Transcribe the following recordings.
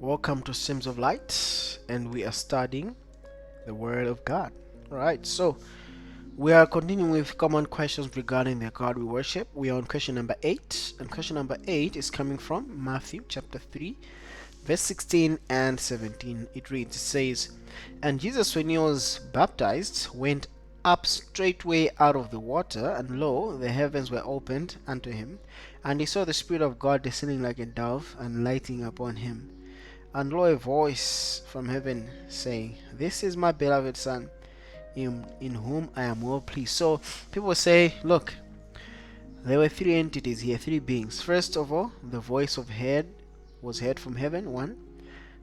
Welcome to Sims of Light, and we are studying the Word of God. Alright, so we are continuing with common questions regarding the God we worship. We are on question number 8, and question number 8 is coming from Matthew chapter 3, verse 16 and 17. It reads, it says, "And Jesus, when he was baptized, went up straightway out of the water, and lo, the heavens were opened unto him, and he saw the Spirit of God descending like a dove and lighting upon him. And lo, a voice from heaven saying, This is my beloved Son, in whom I am well pleased." So people say, look, there were three entities here, three beings. First of all, the voice of head was heard from heaven, one.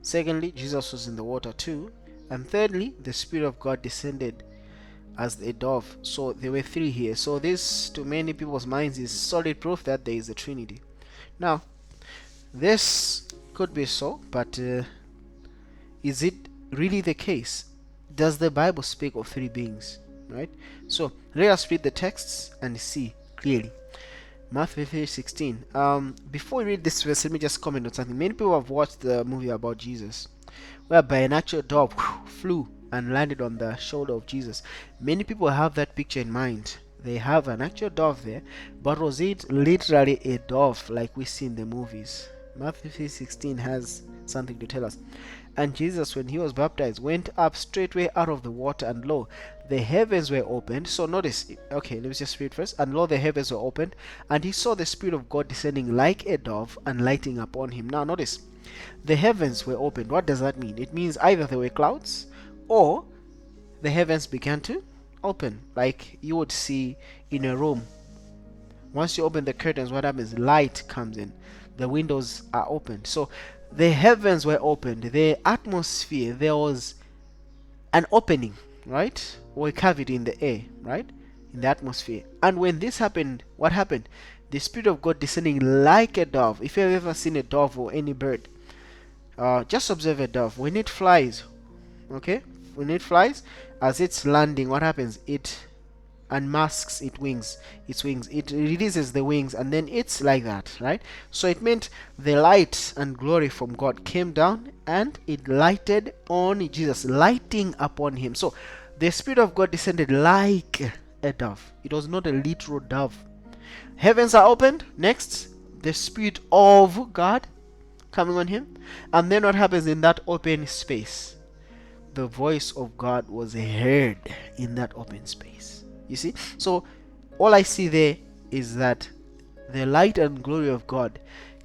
Secondly, Jesus was in the water, two. And thirdly, the Spirit of God descended as a dove. So there were three here. So this, to many people's minds, is solid proof that there is a trinity. Now, this could be so, but is it really the case? Does the Bible speak of three beings? Right? So let us read the texts and see clearly. Matthew 3:16. Before we read this verse, let me just comment on something. Many people have watched the movie about Jesus, whereby an actual dove flew and landed on the shoulder of Jesus. Many people have that picture in mind. They have an actual dove there, but was it literally a dove like we see in the movies? Matthew 3:16 has something to tell us. "And Jesus, when he was baptized, went up straightway out of the water, and lo, the heavens were opened." So notice, okay, let's just read first. "And lo, the heavens were opened, and he saw the Spirit of God descending like a dove and lighting upon him." Now notice, the heavens were opened. What does that mean? It means either there were clouds or the heavens began to open, like you would see in a room. Once you open the curtains, what happens? Light comes in. The windows are opened. So the heavens were opened. The atmosphere, there was an opening, right? Or a cavity in the air, right? In the atmosphere. And when this happened, what happened? The Spirit of God descending like a dove. If you've ever seen a dove or any bird, just observe a dove. When it flies, okay? When it flies, as it's landing, what happens? It unmasks its wings, it releases the wings, and then it's like that, right? So it meant the light and glory from God came down and it lighted on Jesus, lighting upon him. So the Spirit of God descended like a dove. It was not a literal dove. Heavens are opened. Next, the Spirit of God coming on him. And then what happens in that open space? The voice of God was heard in that open space. You see? So all I see there is that the light and glory of God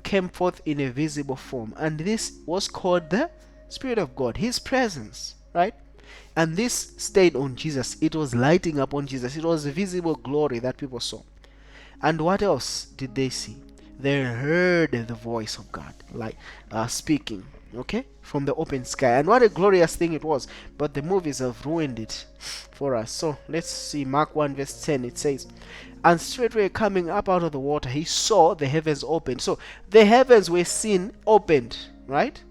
came forth in a visible form, and this was called the Spirit of God, his presence, right? And this stayed on Jesus. It was lighting upon Jesus. It was a visible glory that people saw. And what else did they see? They heard the voice of God, like speaking, okay, from the open sky. And what a glorious thing it was. But the movies have ruined it for us. So let's see Mark 1 verse 10. It says, "And straightway coming up out of the water, he saw the heavens opened." So the heavens were seen opened, right?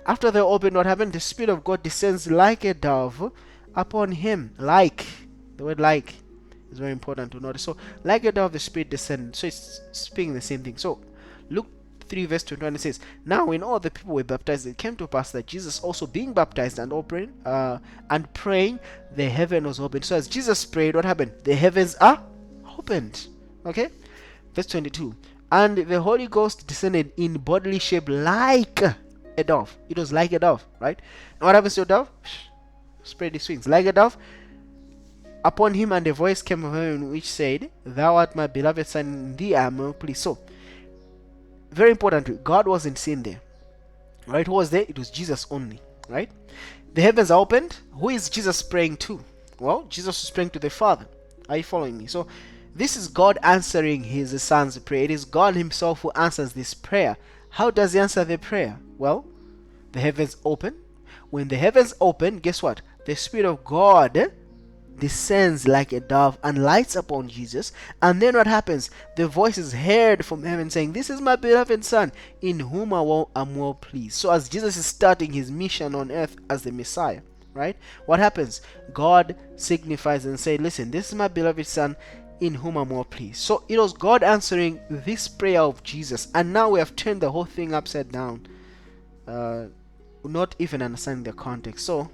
After they opened, what happened? The Spirit of God descends like a dove upon him. Like, the word like is very important to notice. So like a dove, the Spirit descended. So it's speaking the same thing. So Luke 3 verse 21, it says, "Now when all the people were baptized, it came to pass that Jesus also being baptized and praying, the heaven was opened." So as Jesus prayed, what happened? The heavens are opened. Okay. Verse 22, "And the Holy Ghost descended in bodily shape like a dove." It was like a dove, right? And what happens to a dove? Spread its wings like a dove upon him, and a voice came from heaven which said, "Thou art my beloved Son, in thee I am well pleased." So very important, God wasn't seen there, right? Who was there? It was Jesus only, right? The heavens are opened. Who is Jesus praying to? Well, Jesus was praying to the Father. Are you following me? So this is God answering his son's prayer. It is God himself who answers this prayer. How does he answer the prayer? Well, the heavens open. When the heavens open, guess what? The Spirit of God descends like a dove and lights upon Jesus. And then what happens? The voice is heard from heaven saying, "This is my beloved Son, in whom I am well pleased." So as Jesus is starting his mission on earth as the Messiah, right? What happens? God signifies and say, "Listen, this is my beloved Son, in whom I'm well pleased." So it was God answering this prayer of Jesus. And now we have turned the whole thing upside down. not even understanding the context. So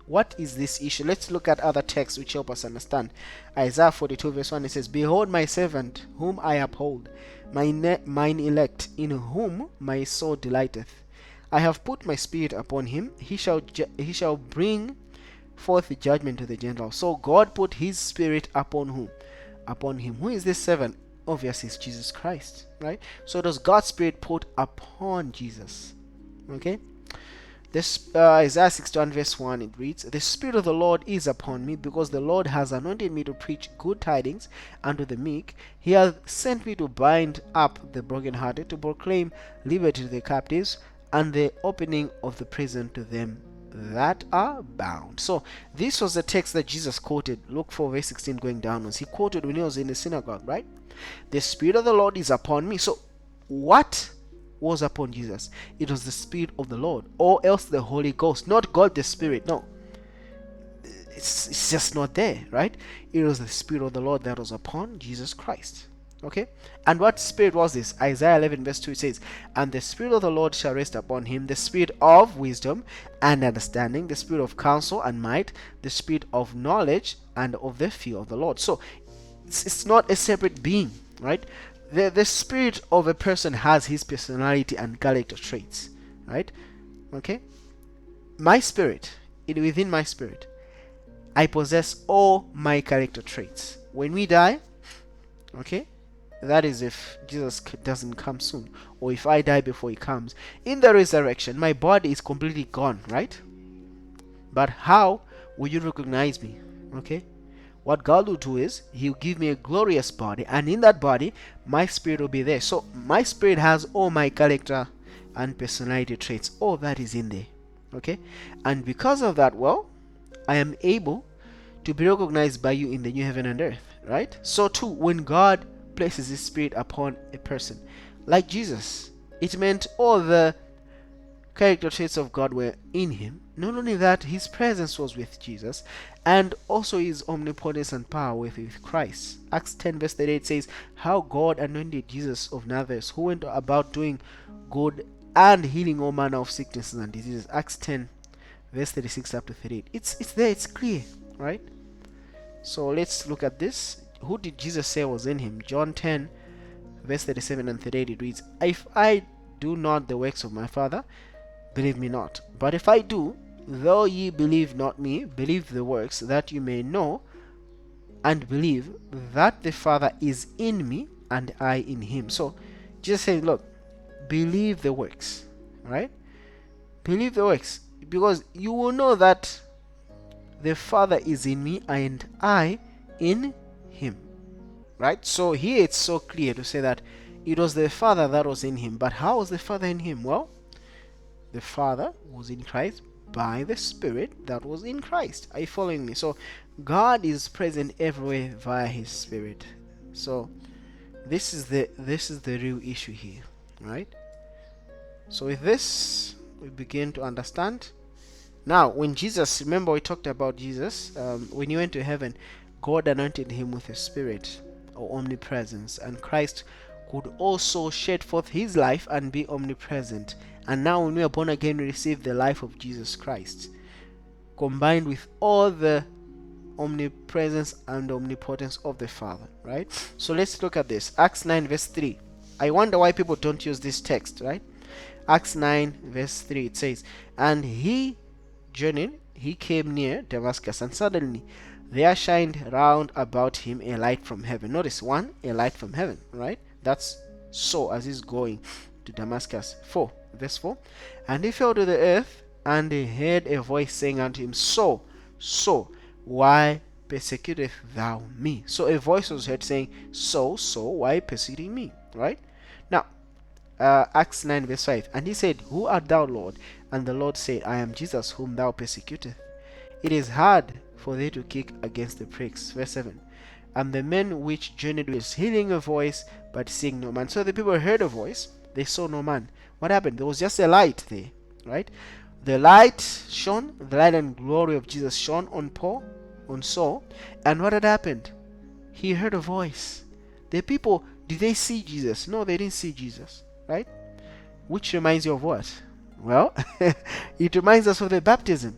what is this issue? Let's look at other texts which help us understand. Isaiah 42 verse 1, it says, Behold my servant, whom I uphold, mine elect, in whom my soul delighteth. I have put my spirit upon him. He shall bring forth judgment to the Gentiles. So God put his spirit upon whom? Upon him. Who is this servant? Obviously it's Jesus Christ, right? So does God's spirit put upon Jesus? Okay. This Isaiah 61 verse 1, it reads, The Spirit of the Lord is upon me, because the Lord has anointed me to preach good tidings unto the meek. He hath sent me to bind up the brokenhearted, to proclaim liberty to the captives, and the opening of the prison to them that are bound. So this was the text that Jesus quoted, Luke 4 verse 16 going downwards. He quoted when he was in the synagogue, right? The Spirit of the Lord is upon me. So what was upon Jesus? It was the Spirit of the Lord, or else the Holy Ghost, not God the Spirit. No, it's just not there, right? It was the Spirit of the Lord that was upon Jesus Christ. Okay, and what spirit was this? Isaiah 11 verse 2, it says, And the Spirit of the Lord shall rest upon him, the Spirit of wisdom and understanding, the Spirit of counsel and might, the Spirit of knowledge and of the fear of the Lord. So it's not a separate being, right? The spirit of a person has his personality and character traits, right? Okay, my spirit, within my spirit, I possess all my character traits. When we die, okay, that is if Jesus doesn't come soon, or if I die before he comes. In the resurrection, my body is completely gone, right? But how will you recognize me? Okay, what God will do is he'll give me a glorious body, and in that body my spirit will be there. So my spirit has all my character and personality traits. All that is in there. Okay, and because of that, well, I am able to be recognized by you in the new heaven and earth, right? So too, when God places his spirit upon a person like Jesus, it meant all the character traits of God were in him. Not only that, his presence was with Jesus, and also his omnipotence and power with Christ. Acts 10 verse 38 says, How God anointed Jesus of Nazareth, who went about doing good and healing all manner of sicknesses and diseases. Acts 10 verse 36 up to 38. It's there, it's clear, right? So let's look at this. Who did Jesus say was in him? John 10 verse 37 and 38, it reads, If I do not the works of my Father, believe me not. But if I do, though ye believe not me, believe the works, that you may know and believe that the Father is in me and I in him. So Jesus said, look, believe the works, right? Believe the works, because you will know that the Father is in me and I in him, right? So here it's so clear to say that it was the Father that was in him. But how was the Father in him? Well, the Father was in Christ by the Spirit that was in Christ. Are you following me? So God is present everywhere via his Spirit. So this is the real issue here, right? So with this we begin to understand. Now when Jesus, remember we talked about Jesus, when he went to heaven, God anointed him with a spirit or omnipresence, and Christ could also shed forth his life and be omnipresent. And now when we are born again, we receive the life of Jesus Christ, combined with all the omnipresence and omnipotence of the Father, right? So let's look at this. Acts 9 verse 3. I wonder why people don't use this text, right? Acts 9 verse 3, it says, And he journeyed, he came near Damascus, and suddenly there shined round about him a light from heaven. Notice, one, a light from heaven, right? That's so as he's going to Damascus. 4 verse 4, And he fell to the earth, and he heard a voice saying unto him, So, why persecutest thou me? So a voice was heard saying, So, why persecuting me? Right? Now, Acts 9 verse 5, And he said, Who art thou, Lord? And the Lord said, I am Jesus whom thou persecutest. It is hard for thee to kick against the pricks. Verse 7, And the men which journeyed with hearing a voice, but seeing no man. So the people heard a voice, they saw no man. What happened? There was just a light there, right? The light shone, the light and glory of Jesus shone on Paul, on Saul, and what had happened? He heard a voice. The people, did they see Jesus? No, they didn't see Jesus, right? Which reminds you of what? Well, it reminds us of the baptism.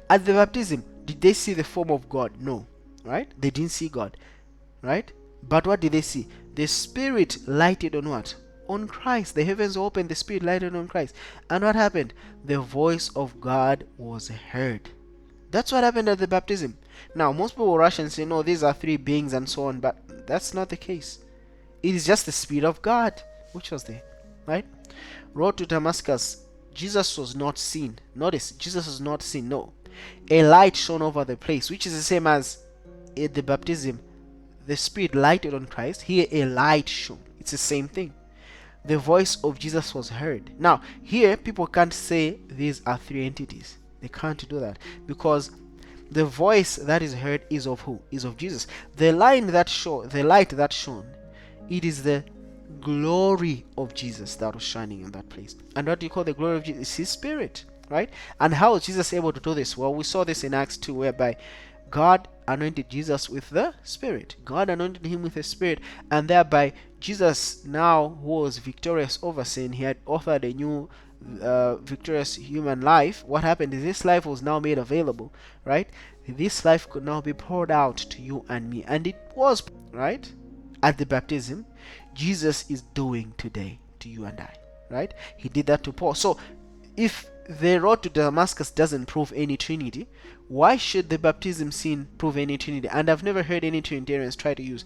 At the baptism, did they see the form of God? No, right? They didn't see God, right? But what did they see? The Spirit lighted on what? On Christ. The heavens opened, the Spirit lighted on Christ. And what happened? The voice of God was heard. That's what happened at the baptism. Now, most people rush and say, no, these are three beings and so on, but that's not the case. It is just the Spirit of God which was there, right? Road to Damascus, Jesus was not seen. Notice, Jesus was not seen. No. A light shone over the place, which is the same as at the baptism. The Spirit lighted on Christ. Here, a light shone. It's the same thing. The voice of Jesus was heard. Now, here, people can't say these are three entities. They can't do that because the voice that is heard is of who? Is of Jesus. The light that shone, it is the glory of Jesus that was shining in that place. And what do you call the glory of Jesus? It's His Spirit, right? And how was Jesus able to do this? Well, we saw this in Acts 2, whereby God anointed Jesus with the Spirit. God anointed him with the Spirit, and thereby Jesus, now who was victorious over sin, he had authored a new victorious human life. What happened is this life was now made available, right? This life could now be poured out to you and me, and it was, right? At the baptism, Jesus is doing today to you and I, right? He did that to Paul. So if the road to Damascus doesn't prove any Trinity, why should the baptism scene prove any Trinity? And I've never heard any Trinitarians try to use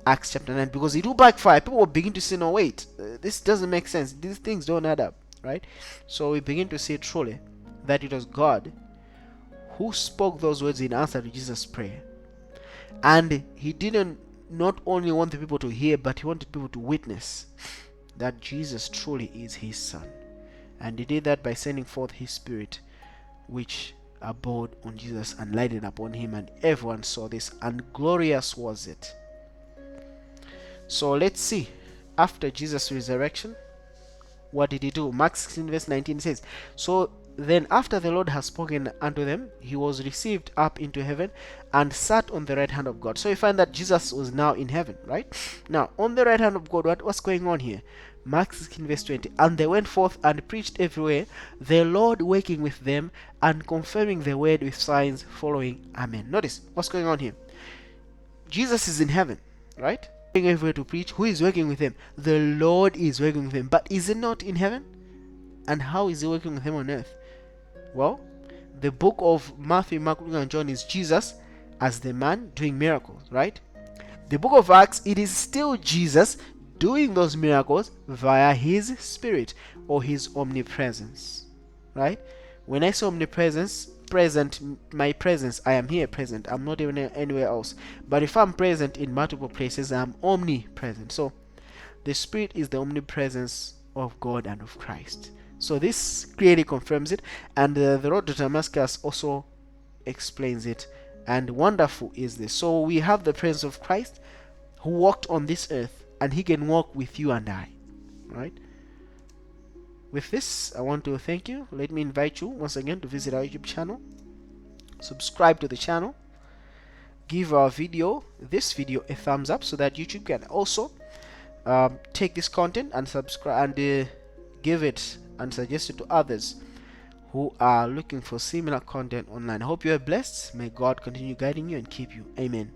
Acts chapter 9, because it will backfire. People will begin to say, no, wait, this doesn't make sense. These things don't add up, right? So we begin to say truly that it was God who spoke those words in answer to Jesus' prayer. And He didn't not only want the people to hear, but He wanted people to witness that Jesus truly is His Son. And He did that by sending forth His Spirit, which abode on Jesus and lighted upon Him, and everyone saw this, and glorious was it. So let's see, after Jesus' resurrection, what did He do? Mark 16 verse 19 says, so then after the Lord has spoken unto them, He was received up into heaven and sat on the right hand of God. So you find that Jesus was now in heaven, right? Now, on the right hand of God, what's going on here? Mark 16 verse 20, and they went forth and preached everywhere, the Lord working with them and confirming the word with signs following. Amen. Notice what's going on here. Jesus is in heaven, right? Going everywhere to preach. Who is working with him? The Lord is working with him. But is He not in heaven? And how is He working with him on earth? Well, the book of Matthew, Mark, Luke, and John is Jesus as the man doing miracles, right? The book of Acts, it is still Jesus doing those miracles via His Spirit or His omnipresence, right? When I say omnipresence, present, my presence, I am here present. I'm not even anywhere else. But if I'm present in multiple places, I'm omnipresent. So the Spirit is the omnipresence of God and of Christ. So this clearly confirms it, and the road to Damascus also explains it. And wonderful is this. So we have the presence of Christ who walked on this earth, and He can walk with you and I, right? With this, I want to thank you. Let me invite you once again to visit our YouTube channel. Subscribe to the channel. Give our video, this video, a thumbs up so that YouTube can also take this content and subscribe and give it and suggest it to others who are looking for similar content online. I hope you are blessed. May God continue guiding you and keep you. Amen.